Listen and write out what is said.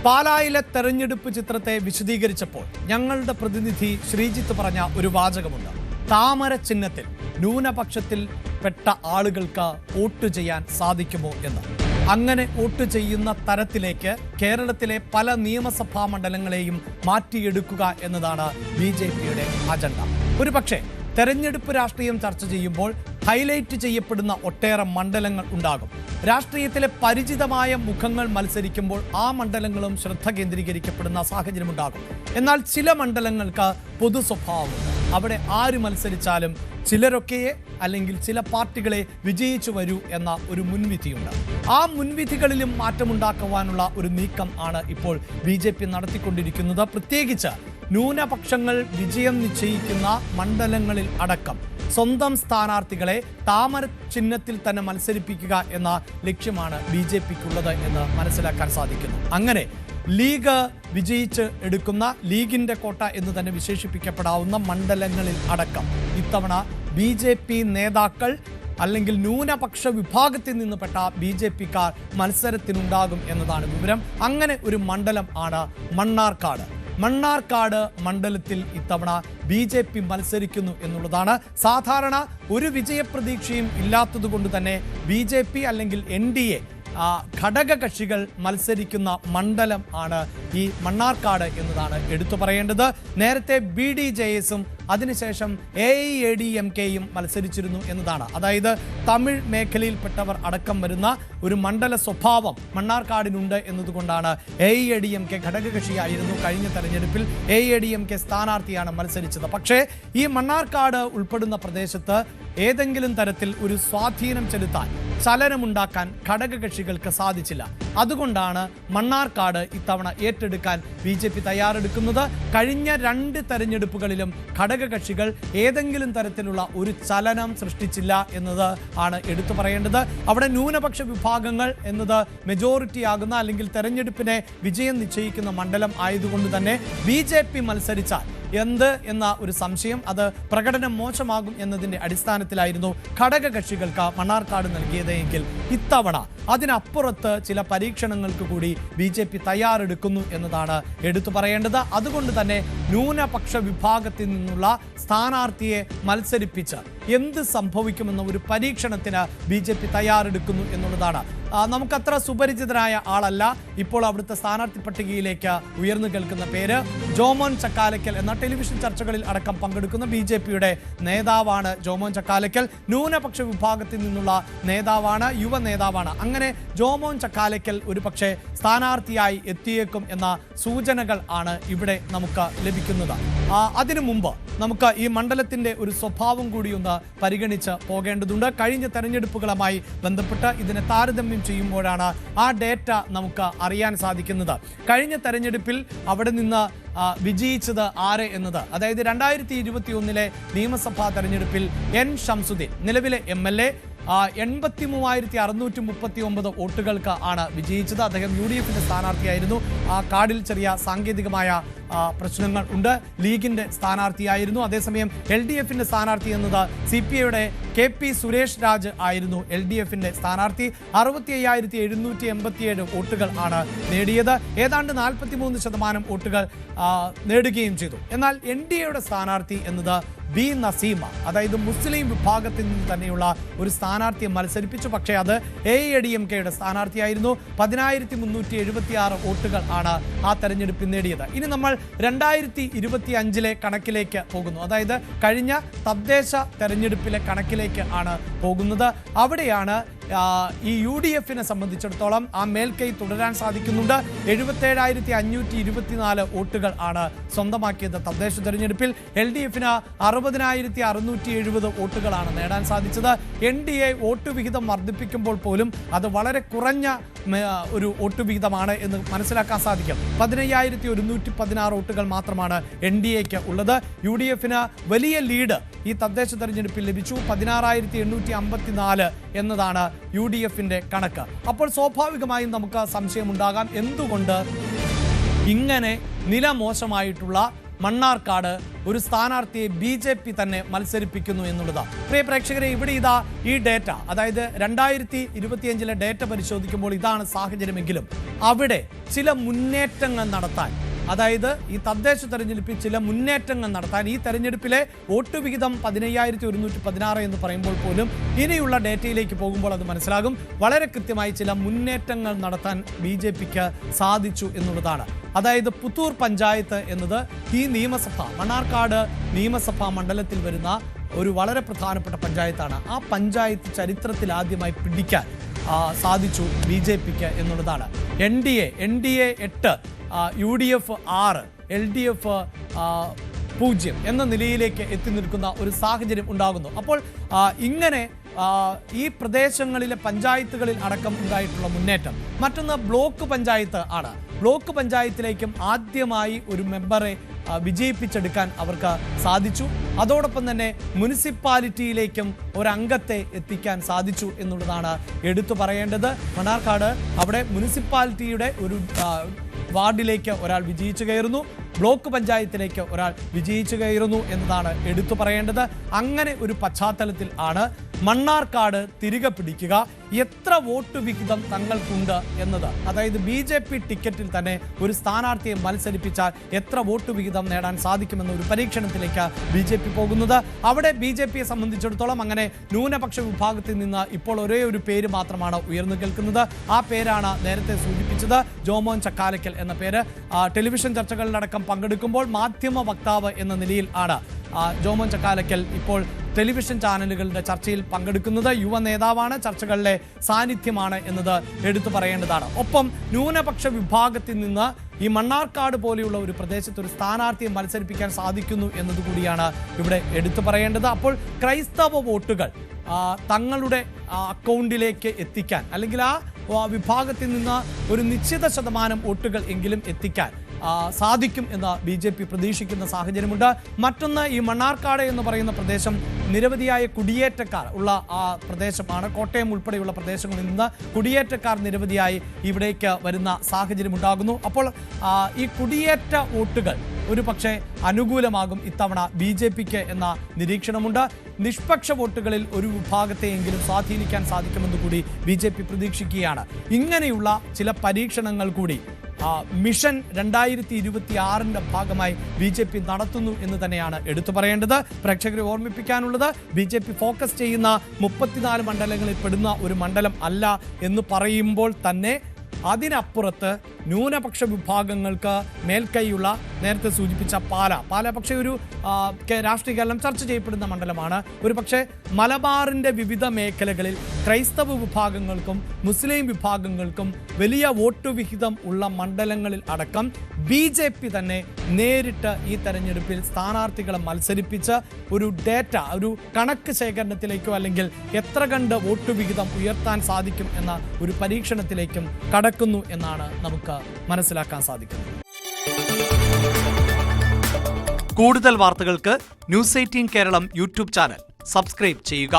പാലായിലെ തെരഞ്ഞെടുപ്പ് ചിത്രത്തെ വിശദീകരിച്ചപ്പോൾ ഞങ്ങളുടെ പ്രതിനിധി ശ്രീജിത്ത് പറഞ്ഞ ഒരു വാചകമുണ്ട്. താമര ചിഹ്നത്തിൽ ന്യൂനപക്ഷത്തിൽ പെട്ട ആളുകൾക്ക് വോട്ട് ചെയ്യാൻ സാധിക്കുമോ എന്ന്. അങ്ങനെ വോട്ട് ചെയ്യുന്ന തരത്തിലേക്ക് കേരളത്തിലെ പല നിയമസഭാ മണ്ഡലങ്ങളെയും മാറ്റിയെടുക്കുക എന്നതാണ് BJPയുടെ അജണ്ട. ഒരുപക്ഷെ തെരഞ്ഞെടുപ്പ് രാഷ്ട്രീയം ചർച്ച ചെയ്യുമ്പോൾ ഹൈലൈറ്റ് ചെയ്യപ്പെടുന്ന ഒട്ടേറെ മണ്ഡലങ്ങൾ ഉണ്ടാകും. രാഷ്ട്രീയത്തിലെ പരിചിതമായ മുഖങ്ങൾ മത്സരിക്കുമ്പോൾ ആ മണ്ഡലങ്ങളും ശ്രദ്ധ കേന്ദ്രീകരിക്കപ്പെടുന്ന സാഹചര്യമുണ്ടാകും. എന്നാൽ ചില മണ്ഡലങ്ങൾക്ക് പൊതു സ്വഭാവമുണ്ട്. അവിടെ ആര് മത്സരിച്ചാലും ചിലരൊക്കെ അല്ലെങ്കിൽ ചില പാർട്ടികളെ വിജയിച്ചു വരൂ എന്ന ഒരു മുൻവിധിയുണ്ട്. ആ മുൻവിധികളിലും മാറ്റമുണ്ടാക്കുവാനുള്ള ഒരു നീക്കം ആണ് ഇപ്പോൾ BJP നടത്തിക്കൊണ്ടിരിക്കുന്നത്. പ്രത്യേകിച്ച് ന്യൂനപക്ഷങ്ങൾ വിജയം നിശ്ചയിക്കുന്ന മണ്ഡലങ്ങളിൽ അടക്കം സ്വന്തം സ്ഥാനാർത്ഥികളെ താമര ചിഹ്നത്തിൽ തന്നെ മത്സരിപ്പിക്കുക എന്ന ലക്ഷ്യമാണ് BJPക്കുള്ളത് എന്ന് മനസ്സിലാക്കാൻ സാധിക്കുന്നു. അങ്ങനെ ലീഗ് വിജയിച്ച് എടുക്കുന്ന ലീഗിന്റെ കോട്ട എന്ന് തന്നെ വിശേഷിപ്പിക്കപ്പെടാവുന്ന മണ്ഡലങ്ങളിൽ അടക്കം ഇത്തവണ BJP നേതാക്കൾ അല്ലെങ്കിൽ ന്യൂനപക്ഷ വിഭാഗത്തിൽ നിന്ന് പെട്ട BJPക്കാർ മത്സരത്തിനുണ്ടാകും എന്നതാണ് വിവരം. അങ്ങനെ ഒരു മണ്ഡലം ആണ് മണ്ണാർക്കാട്. മണ്ണാർക്കാട് മണ്ഡലത്തിൽ ഇത്തവണ BJP മത്സരിക്കുന്നു എന്നുള്ളതാണ്. സാധാരണ ഒരു വിജയപ്രതീക്ഷയും ഇല്ലാത്തതുകൊണ്ട് തന്നെ BJP അല്ലെങ്കിൽ NDA ഘടകകക്ഷികൾ മത്സരിക്കുന്ന മണ്ഡലം ആണ് ഈ മണ്ണാർക്കാട് എന്നതാണ് എടുത്തു പറയേണ്ടത്. നേരത്തെ BDJS-ഉം അതിനുശേഷം AIADMKയും മത്സരിച്ചിരുന്നു എന്നതാണ്. അതായത് തമിഴ് മേഖലയിൽപ്പെട്ടവർ അടക്കം വരുന്ന ഒരു മണ്ഡല സ്വഭാവം മണ്ണാർക്കാടിനുണ്ട് എന്നതുകൊണ്ടാണ് AIADMK ഘടകകക്ഷിയായിരുന്നു കഴിഞ്ഞ തെരഞ്ഞെടുപ്പിൽ. AIADMK സ്ഥാനാർത്ഥിയാണ് മത്സരിച്ചത്. പക്ഷേ ഈ മണ്ണാർക്കാട് ഉൾപ്പെടുന്ന പ്രദേശത്ത് ഏതെങ്കിലും തരത്തിൽ ഒരു സ്വാധീനം ചെലുത്താൻ, ചലനമുണ്ടാക്കാൻ ഘടകകക്ഷികൾക്ക് സാധിച്ചില്ല. അതുകൊണ്ടാണ് മണ്ണാർക്കാട് ഇത്തവണ ഏറ്റെടുക്കാൻ BJP തയ്യാറെടുക്കുന്നത്. കഴിഞ്ഞ 2 തെരഞ്ഞെടുപ്പുകളിലും ഘടകകക്ഷികൾ ഏതെങ്കിലും തരത്തിലുള്ള ഒരു ചലനം സൃഷ്ടിച്ചില്ല എന്നത് ആണ് എടുത്തു പറയേണ്ടത്. അവിടെ ന്യൂനപക്ഷ വിഭാഗങ്ങൾ എന്നത് മെജോറിറ്റി ആകുന്ന അല്ലെങ്കിൽ തെരഞ്ഞെടുപ്പിനെ വിജയം നിശ്ചയിക്കുന്ന മണ്ഡലം ആയതുകൊണ്ട് തന്നെ BJP മത്സരിച്ചാൽ എന്ത് എന്ന ഒരു സംശയം, അത് പ്രകടനം മോശമാകും എന്നതിൻ്റെ അടിസ്ഥാനത്തിലായിരുന്നു ഘടകകക്ഷികൾക്ക് മണ്ണാർക്കാട് നൽകിയതെങ്കിൽ ഇത്തവണ അതിനപ്പുറത്ത് ചില പരീക്ഷണങ്ങൾക്ക് കൂടി BJP തയ്യാറെടുക്കുന്നു എന്നതാണ് എടുത്തു പറയേണ്ടത്. അതുകൊണ്ട് തന്നെ ന്യൂനപക്ഷ വിഭാഗത്തിൽ നിന്നുള്ള സ്ഥാനാർത്ഥിയെ മത്സരിപ്പിച്ച് എന്ത് സംഭവിക്കുമെന്ന ഒരു പരീക്ഷണത്തിന് BJP തയ്യാറെടുക്കുന്നു എന്നുള്ളതാണ്. നമുക്കത്ര സുപരിചിതനായ ആളല്ല ഇപ്പോൾ അവിടുത്തെ സ്ഥാനാർത്ഥി പട്ടികയിലേക്ക് ഉയർന്നു കേൾക്കുന്ന പേര്. ജോമോൻ ചക്കാലക്കൽ എന്ന ടെലിവിഷൻ ചർച്ചകളിൽ അടക്കം പങ്കെടുക്കുന്ന BJPയുടെ നേതാവാണ് ജോമോൻ ചക്കാലക്കൽ. ന്യൂനപക്ഷ വിഭാഗത്തിൽ നിന്നുള്ള നേതാവാണ്, യുവ നേതാവാണ്. അങ്ങനെ ജോമോൻ ചക്കാലക്കൽ ഒരു പക്ഷേ സ്ഥാനാർത്ഥിയായി എത്തിയേക്കും എന്ന സൂചനകൾ ആണ് ഇവിടെ നമുക്ക് ലഭിക്കുന്നത്. അതിനു മുമ്പ് നമുക്ക് ഈ മണ്ഡലത്തിന്റെ ഒരു സ്വഭാവം കൂടി ഒന്ന് പരിഗണിച്ച് പോകേണ്ടതുണ്ട്. കഴിഞ്ഞ തെരഞ്ഞെടുപ്പുകളുമായി ബന്ധപ്പെട്ട് ഇതിനെ താരതമ്യം ചെയ്യുമ്പോഴാണ് ആ ഡേറ്റ നമുക്ക് അറിയാൻ സാധിക്കുന്നത്. കഴിഞ്ഞ തെരഞ്ഞെടുപ്പിൽ അവിടെ നിന്ന് വിജയിച്ചത് ആര് എന്നത്, അതായത് 2021 നിയമസഭാ തെരഞ്ഞെടുപ്പിൽ N ഷംസുദ്ദീൻ നിലവിലെ MLA 83,639 വോട്ടുകൾക്ക് ആണ് വിജയിച്ചത്. അദ്ദേഹം UDFന്റെ സ്ഥാനാർത്ഥിയായിരുന്നു. ആ കാർഡിൽ ചെറിയ സാങ്കേതികമായ പ്രശ്നങ്ങൾ ഉണ്ട്. ലീഗിന്റെ സ്ഥാനാർത്ഥിയായിരുന്നു. അതേസമയം LDFന്റെ സ്ഥാനാർത്ഥി എന്നത് CPIയുടെ KP സുരേഷ് രാജ് ആയിരുന്നു LDFന്റെ സ്ഥാനാർത്ഥി. 65,787 വോട്ടുകൾ ആണ് നേടിയത്. ഏതാണ്ട് 43% വോട്ടുകൾ നേടുകയും ചെയ്തു. എന്നാൽ NDAയുടെ സ്ഥാനാർത്ഥി എന്നത് B നസീമ, അതായത് മുസ്ലിം വിഭാഗത്തിൽ നിന്ന് തന്നെയുള്ള ഒരു സ്ഥാനാർത്ഥിയെ മത്സരിപ്പിച്ചു. പക്ഷേ അത് AIADMKയുടെ സ്ഥാനാർത്ഥിയായിരുന്നു. 10,376 വോട്ടുകൾ ആണ് ആ തെരഞ്ഞെടുപ്പിൽ നേടിയത്. ഇനി നമ്മൾ 2025 കണക്കിലേക്ക് പോകുന്നു. അതായത് കഴിഞ്ഞ തദ്ദേശ തെരഞ്ഞെടുപ്പിലെ കണക്കിലേക്ക് ആണ് പോകുന്നത്. അവിടെയാണ് ഈ UDFനെ സംബന്ധിച്ചിടത്തോളം ആ മേൽക്കൈ തുടരാൻ സാധിക്കുന്നുണ്ട്. 77,524 വോട്ടുകൾ ആണ് സ്വന്തമാക്കിയത് തദ്ദേശ തെരഞ്ഞെടുപ്പിൽ. LDFന് 60,670 വോട്ടുകളാണ് നേടാൻ സാധിച്ചത്. NDA വോട്ട് വിഹിതം വർദ്ധിപ്പിക്കുമ്പോൾ പോലും അത് വളരെ കുറഞ്ഞ ഒരു വോട്ട് വിഹിതമാണ് എന്ന് മനസ്സിലാക്കാൻ സാധിക്കും. 15,116 വോട്ടുകൾ മാത്രമാണ് NDAക്ക് ഉള്ളത്. UDFന് വലിയ ലീഡ് ഈ തദ്ദേശ തെരഞ്ഞെടുപ്പിൽ ലഭിച്ചു. 16,854 എന്നതാണ് UDFന്റെ കണക്ക്. അപ്പോൾ സ്വാഭാവികമായും നമുക്ക് സംശയമുണ്ടാകാം, എന്തുകൊണ്ട് ഇങ്ങനെ നില മോശമായിട്ടുള്ള മണ്ണാർക്കാട് ഒരു സ്ഥാനാർത്ഥിയെ BJP തന്നെ മത്സരിപ്പിക്കുന്നു എന്നുള്ളതാണ്. പ്രിയ പ്രേക്ഷകരെ, ഇവിടെ ഇതാ ഈ ഡേറ്റ, അതായത് 2025 ഡേറ്റ പരിശോധിക്കുമ്പോൾ ഇതാണ് സാഹചര്യമെങ്കിലും അവിടെ ചില മുന്നേറ്റങ്ങൾ നടത്താൻ, അതായത് ഈ തദ്ദേശ തെരഞ്ഞെടുപ്പിൽ ചില മുന്നേറ്റങ്ങൾ നടത്താൻ, ഈ തെരഞ്ഞെടുപ്പിലെ വോട്ട് വിഹിതം 15,116 എന്ന് പറയുമ്പോൾ പോലും ഇനിയുള്ള ഡേറ്റയിലേക്ക് പോകുമ്പോൾ അത് മനസ്സിലാകും, വളരെ കൃത്യമായി ചില മുന്നേറ്റങ്ങൾ നടത്താൻ BJPക്ക് സാധിച്ചു എന്നുള്ളതാണ്. അതായത് പുത്തൂർ പഞ്ചായത്ത് എന്നത് ഈ മണ്ണാർക്കാട് നിയമസഭാ മണ്ഡലത്തിൽ വരുന്ന ഒരു വളരെ പ്രധാനപ്പെട്ട പഞ്ചായത്താണ്. ആ പഞ്ചായത്ത് ചരിത്രത്തിൽ ആദ്യമായി പിടിക്കാൻ സാധിച്ചു BJPക്ക് എന്നുള്ളതാണ്. NDA 8, UDF 6, LDF 0 എന്ന നിലയിലേക്ക് എത്തി നിൽക്കുന്ന ഒരു സാഹചര്യം ഉണ്ടാകുന്നു. അപ്പോൾ ഇങ്ങനെ ഈ പ്രദേശങ്ങളിലെ പഞ്ചായത്തുകളിൽ അടക്കം ഉണ്ടായിട്ടുള്ള മുന്നേറ്റം. മറ്റൊന്ന് ബ്ലോക്ക് പഞ്ചായത്ത് ആണ്. ബ്ലോക്ക് പഞ്ചായത്തിലേക്കും ആദ്യമായി ഒരു മെമ്പറെ വിജയിപ്പിച്ചെടുക്കാൻ അവർക്ക് സാധിച്ചു. അതോടൊപ്പം തന്നെ മുനിസിപ്പാലിറ്റിയിലേക്കും ഒരംഗത്തെ എത്തിക്കാൻ സാധിച്ചു എന്നുള്ളതാണ് എടുത്തു പറയേണ്ടത്. മണ്ണാർക്കാട് അവിടെ മുനിസിപ്പാലിറ്റിയുടെ ഒരു വാർഡിലേക്ക് ഒരാൾ വിജയിച്ചു കയറുന്നു, ബ്ലോക്ക് പഞ്ചായത്തിലേക്ക് ഒരാൾ വിജയിച്ചു കയറുന്നു എന്നതാണ് എടുത്തു പറയേണ്ടത്. അങ്ങനെ ഒരു പശ്ചാത്തലത്തിൽ ആണ് മണ്ണാർക്കാട് തിരികെ പിടിക്കുക, എത്ര വോട്ട് വിഹിതം തങ്ങൾക്കുണ്ട് എന്നത്. അതായത് BJP ടിക്കറ്റിൽ തന്നെ ഒരു സ്ഥാനാർത്ഥിയെ മത്സരിപ്പിച്ചാൽ എത്ര വോട്ട് വിഹിതം നേടാൻ സാധിക്കുമെന്ന ഒരു പരീക്ഷണത്തിലേക്ക് BJP പോകുന്നത്. അവിടെ BJPയെ സംബന്ധിച്ചിടത്തോളം അങ്ങനെ ന്യൂനപക്ഷ വിഭാഗത്തിൽ നിന്ന് ഇപ്പോൾ ഒരേ ഒരു പേര് മാത്രമാണ് ഉയർന്നു കേൾക്കുന്നത്. ആ പേരാണ് നേരത്തെ സൂചിപ്പിച്ചത്, ജോമോൻ ചക്കാലക്കൽ എന്ന പേര്. ടെലിവിഷൻ ചർച്ചകളിലടക്കം പങ്കെടുക്കുമ്പോൾ മാധ്യമ വക്താവ് എന്ന നിലയിൽ ആണ് ജോമോൻ ചക്കാലക്കൽ ഇപ്പോൾ ടെലിവിഷൻ ചാനലുകളുടെ ചർച്ചയിൽ പങ്കെടുക്കുന്നത്. യുവ നേതാവാണ്, ചർച്ചകളിലെ സാന്നിധ്യമാണ് എന്നത് എടുത്തു പറയേണ്ടതാണ്. ഒപ്പം ന്യൂനപക്ഷ വിഭാഗത്തിൽ നിന്ന് ഈ മണ്ണാർക്കാട് പോലെയുള്ള ഒരു പ്രദേശത്ത് ഒരു സ്ഥാനാർത്ഥിയെ മത്സരിപ്പിക്കാൻ സാധിക്കുന്നു എന്നതുകൂടിയാണ് ഇവിടെ എടുത്തു പറയേണ്ടത്. അപ്പോൾ ക്രൈസ്തവ വോട്ടുകൾ തങ്ങളുടെ അക്കൗണ്ടിലേക്ക് എത്തിക്കാൻ, അല്ലെങ്കിൽ ആ വിഭാഗത്തിൽ നിന്ന് ഒരു നിശ്ചിത ശതമാനം വോട്ടുകൾ എങ്കിലും എത്തിക്കാൻ സാധിക്കും എന്ന് BJP പ്രതീക്ഷിക്കുന്ന സാഹചര്യമുണ്ട്. മറ്റൊന്ന്, ഈ മണ്ണാർക്കാട് എന്ന് പറയുന്ന പ്രദേശം നിരവധിയായ കുടിയേറ്റക്കാർ ഉള്ള പ്രദേശമാണ്. കോട്ടയം ഉൾപ്പെടെയുള്ള പ്രദേശങ്ങളിൽ നിന്ന് കുടിയേറ്റക്കാർ നിരവധിയായി ഇവിടേക്ക് വരുന്ന സാഹചര്യം ഉണ്ടാകുന്നു. അപ്പോൾ ഈ കുടിയേറ്റ വോട്ടുകൾ ഒരു പക്ഷേ അനുകൂലമാകും ഇത്തവണ BJPക്ക് എന്ന നിരീക്ഷണമുണ്ട്. നിഷ്പക്ഷ വോട്ടുകളിൽ ഒരു വിഭാഗത്തെയെങ്കിലും സ്വാധീനിക്കാൻ സാധിക്കുമെന്ന് കൂടി BJP പ്രതീക്ഷിക്കുകയാണ്. ഇങ്ങനെയുള്ള ചില പരീക്ഷണങ്ങൾ കൂടി മിഷൻ 2026 ഭാഗമായി BJP നടത്തുന്നു എന്ന് തന്നെയാണ് എടുത്തു പറയേണ്ടത്. പ്രേക്ഷകരെ ഓർമ്മിപ്പിക്കാനുള്ളത്, BJP ഫോക്കസ് ചെയ്യുന്ന 34 മണ്ഡലങ്ങളിൽ പെടുന്ന ഒരു മണ്ഡലം അല്ല എന്ന് പറയുമ്പോൾ തന്നെ അതിനപ്പുറത്ത് ന്യൂനപക്ഷ വിഭാഗങ്ങൾക്ക് മേൽക്കൈയുള്ള, നേരത്തെ സൂചിപ്പിച്ച പാല പക്ഷേ ഒരു രാഷ്ട്രീയ കേരളം ചർച്ച ചെയ്യപ്പെടുന്ന മണ്ഡലമാണ്. ഒരു പക്ഷേ മലബാറിൻ്റെ വിവിധ മേഖലകളിൽ ക്രൈസ്തവ വിഭാഗങ്ങൾക്കും മുസ്ലിം വിഭാഗങ്ങൾക്കും വലിയ വോട്ട് വിഹിതം ഉള്ള മണ്ഡലങ്ങളിൽ അടക്കം BJP തന്നെ നേരിട്ട് ഈ തെരഞ്ഞെടുപ്പിൽ സ്ഥാനാർത്ഥികളെ മത്സരിപ്പിച്ച് ഒരു ഡേറ്റ, ഒരു കണക്ക് ശേഖരണത്തിലേക്കോ അല്ലെങ്കിൽ എത്ര കണ്ട് വോട്ട് വിഹിതം ഉയർത്താൻ സാധിക്കും എന്ന ഒരു പരീക്ഷണത്തിലേക്കും കടക്കുന്നു എന്നാണ് നമുക്ക് മനസ്സിലാക്കാൻ സാധിക്കുന്നത്. കൂടുതൽ വാർത്തകൾക്ക് News 18 Keralam YouTube channel subscribe ചെയ്യുക.